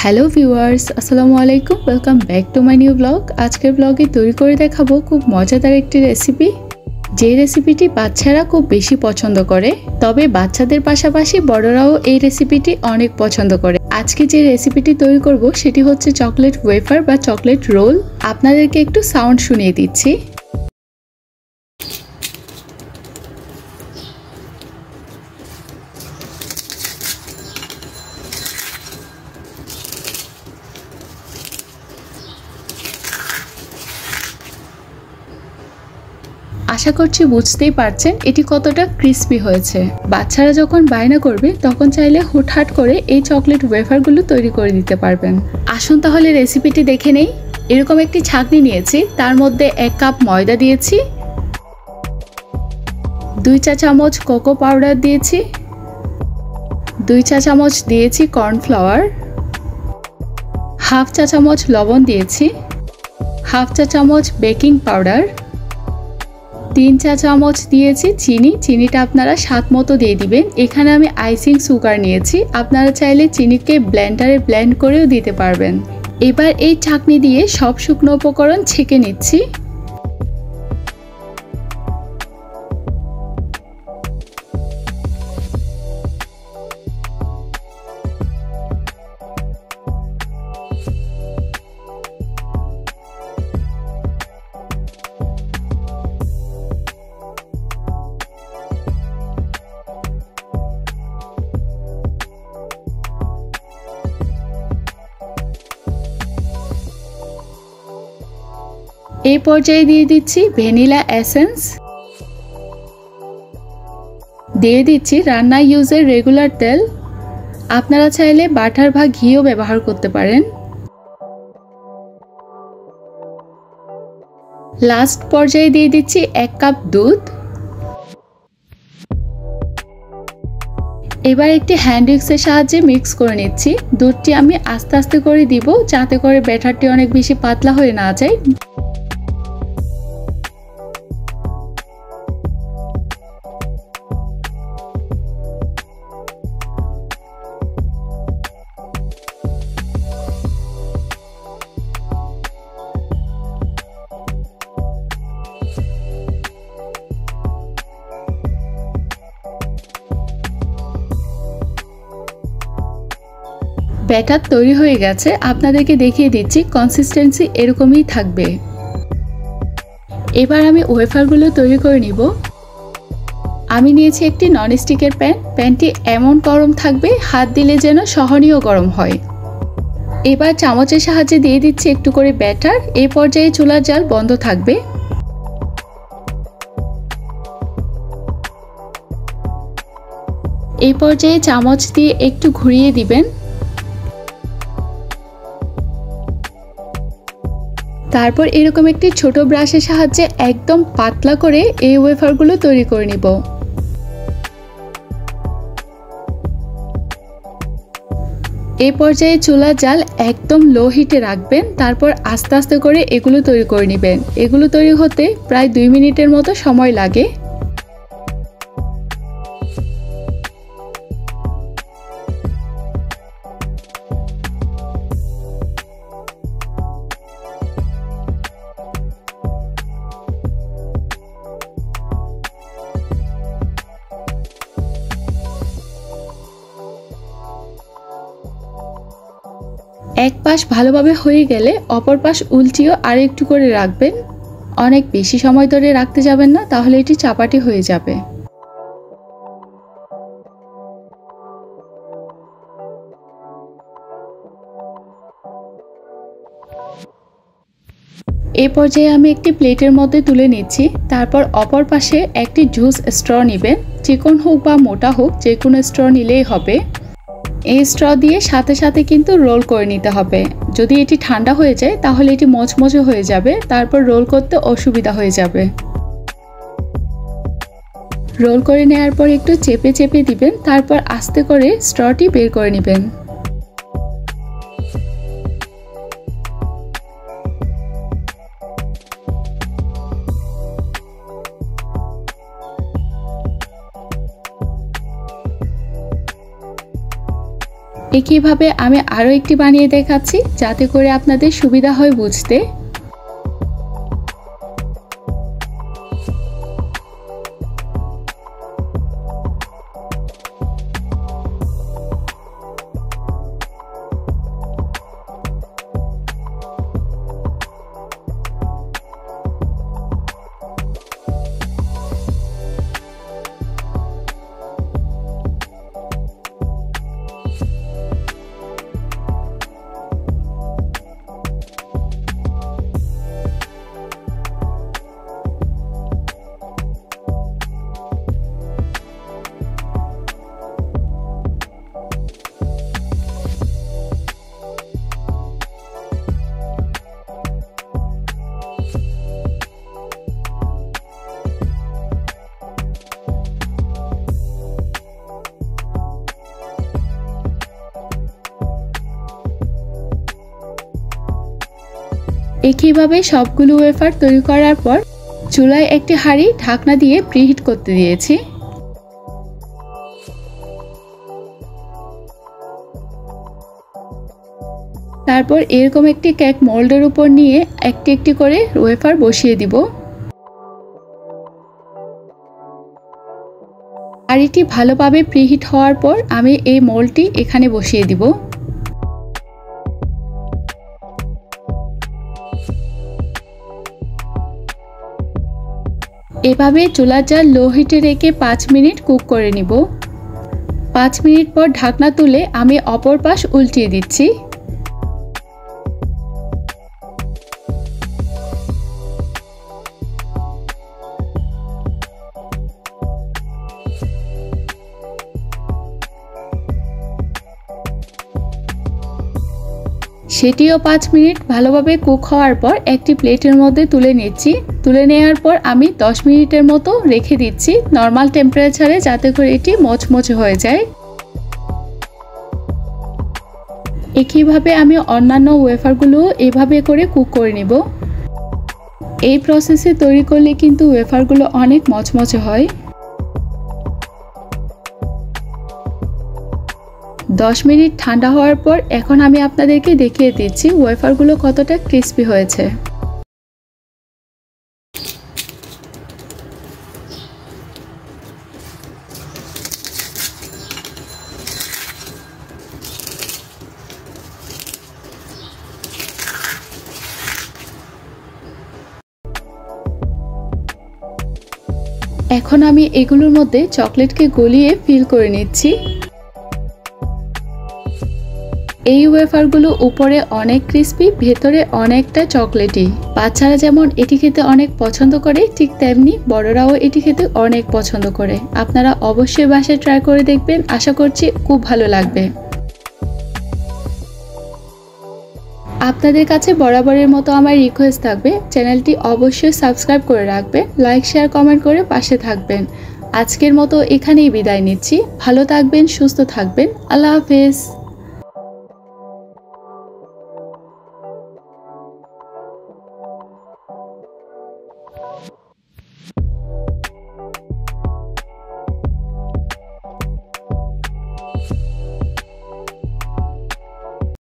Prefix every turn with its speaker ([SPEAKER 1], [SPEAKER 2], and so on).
[SPEAKER 1] Hello viewers, আসসালামু আলাইকুম। Welcome back to my new blog. আজকের ব্লগে তৈরি করে দেখাবো খুব মজাদার একটি রেসিপি, যে রেসিপিটি বাচ্চারা খুব বেশি পছন্দ করে। তবে বাচ্চাদের পাশাপাশি বড়রাও এই রেসিপিটি অনেক পছন্দ করে। আজকে যে রেসিপিটি তৈরি করব সেটি হচ্ছে চকলেট ওয়েফার বা চকলেট রোল। আপনাদেরকে একটু সাউন্ড শুনিয়ে দিচ্ছি। আশা করছি বুঝতেই পারছেন এটি কতটা ক্রিস্পি হয়েছে। বাচ্চারা যখন বায়না করবে তখন চাইলে হুটহাট করে এই চকলেট ওয়েফারগুলো তৈরি করে দিতে পারবেন। আসুন তাহলে রেসিপিটি দেখে নেই। এরকম একটি ছাঁকনি নিয়েছি, তার মধ্যে 1 কাপ ময়দা দিয়েছি, 2 চা চামচ কোকো পাউডার দিয়েছি, 2 চা চামচ দিয়েছি কর্নফ্লাওয়ার, হাফ চা চামচ লবণ দিয়েছি, হাফ চা চামচ বেকিং পাউডার, 3 চা চামচ দিয়েছি চিনি। চিনিটা আপনারা স্বাদ মতো দিয়ে দিবেন। এখানে আমি আইসিং সুগার নিয়েছি, আপনারা চাইলে চিনিকে ব্লেন্ডারে ব্লেন্ড করেও দিতে পারবেন। এবার এই ছাঁকনি দিয়ে সব শুকনো উপকরণ ছেঁকে নিচ্ছি। এই পর্যায়ে দিয়ে দিচ্ছি ভ্যানিলা এসেন্স, দিয়ে দিচ্ছি রান্না ইউজের রেগুলার তেল। আপনারা চাইলে বাটার বা ঘিও ব্যবহার করতে পারেন। লাস্ট পর্যায়ে দিয়ে দিচ্ছি 1 কাপ দুধ। এবার একটি হ্যান্ড উইক্সের সাহায্যে মিক্স করে নিচ্ছি। দুধটি আমি আস্তে আস্তে করে দিব, যাতে করে ব্যাটারটি অনেক বেশি পাতলা হয়ে না যায়। ব্যাটার তৈরি হয়ে গেছে, আপনাদেরকে দেখিয়ে দিচ্ছি। কনসিস্টেন্সি এরকমই থাকবে। এবার আমি ওয়েফারগুলো তৈরি করে নিব। আমি নিয়েছি একটি ননস্টিকের প্যান। প্যানটি এমন গরম থাকবে হাত দিলে যেন সহনীয় গরম হয়। এবার চামচের সাহায্যে দিয়ে দিচ্ছি একটু করে ব্যাটার। এই পর্যায়ে চুলার জাল বন্ধ থাকবে। এই পর্যায়ে চামচ দিয়ে একটু ঘুরিয়ে দিবেন। তারপর এরকম একটি ছোট ব্রাশের সাহায্যে একদম পাতলা করে এই ওয়েফারগুলো তৈরি করে নিব। এই পর্যায়ে চুলার জাল একদম লো হিটে রাখবেন। তারপর আস্তে আস্তে করে এগুলো তৈরি করে নেবেন। এগুলো তৈরি হতে প্রায় 2 মিনিটের মতো সময় লাগে। এক পাশ ভালোভাবে হয়ে গেলে অপর পাশ উল্টিয়েও আর একটু করে রাখবেন। অনেক বেশি সময় ধরে রাখতে যাবেন না, তাহলে এটি চাপাটি হয়ে যাবে। এই পর্যায়ে আমি একটি প্লেটের মধ্যে তুলে নিচ্ছি। তারপর অপর পাশে একটি জুস স্ট্র নেবেন। চিকন হোক বা মোটা হোক, যে কোনো স্ট্র নিলেই হবে। এই স্ট্র দিয়ে সাথে সাথে কিন্তু রোল করে নিতে হবে। যদি এটি ঠান্ডা হয়ে যায় তাহলে এটি মচমচে হয়ে যাবে, তারপর রোল করতে অসুবিধা হয়ে যাবে। রোল করে নেওয়ার পর একটু চেপে চেপে দিবেন, তারপর আস্তে করে স্ট্রটি বের করে নেবেন। একইভাবে আমি আরও একটি বানিয়ে দেখাচ্ছি যাতে করে আপনাদের সুবিধা হয় বুঝতে। একইভাবে সবগুলো ওয়েফার তৈরি করার পর চুলায় একটি হাঁড়ি ঢাকনা দিয়ে প্রিহিট করতে দিয়েছি। তারপর এরকম একটি কেক মোল্ডের উপর নিয়ে একটি একটি করে ওয়েফার বসিয়ে দিব। হাঁড়িটি ভালোভাবে প্রিহিট হওয়ার পর আমি এই মোল্ডটি এখানে বসিয়ে দিব। এভাবে চুলার জাল লো হিটে রেখে 5 মিনিট কুক করে নিব। 5 মিনিট পর ঢাকনা তুলে আমি অপর পাশ উল্টিয়ে দিচ্ছি। সেটিও 5 মিনিট ভালোভাবে কুক হওয়ার পর একটি প্লেটের মধ্যে তুলে নিচ্ছি। তুলে নেওয়ার পর আমি 10 মিনিটের মতো রেখে দিচ্ছি নর্মাল টেম্পারেচারে, যাতে করে এটি মচমচে হয়ে যায়। একইভাবে আমি অন্যান্য ওয়েফারগুলো এভাবে করে কুক করে নিব। এই প্রসেসে তৈরি করলে কিন্তু ওয়েফারগুলো অনেক মচমচে হয়। 10 মিনিট ঠান্ডা হওয়ার পর এখন আমি আপনাদেরকে দেখিয়ে দিচ্ছি ওয়েফারগুলো কতটা ক্রিস্পি হয়েছে। এখন আমি এগুলোর মধ্যে চকলেটকে গলিয়ে ফিল করে নিচ্ছি। এই ওয়েফারগুলো উপরে অনেক ক্রিস্পি, ভেতরে অনেকটা চকলেটি। বাচ্চারা যেমন এটি খেতে অনেক পছন্দ করে, ঠিক তেমনি বড়রাও এটি খেতে অনেক পছন্দ করে। আপনারা অবশ্যই বাসায় ট্রাই করে দেখবেন, আশা করছি খুব ভালো লাগবে। আপনাদের কাছে বরাবরের মতো আমার রিকোয়েস্ট থাকবে, চ্যানেলটি অবশ্যই সাবস্ক্রাইব করে রাখবেন, লাইক শেয়ার কমেন্ট করে পাশে থাকবেন। আজকের মতো এখানেই বিদায় নিচ্ছি। ভালো থাকবেন, সুস্থ থাকবেন। আল্লাহ হাফেজ।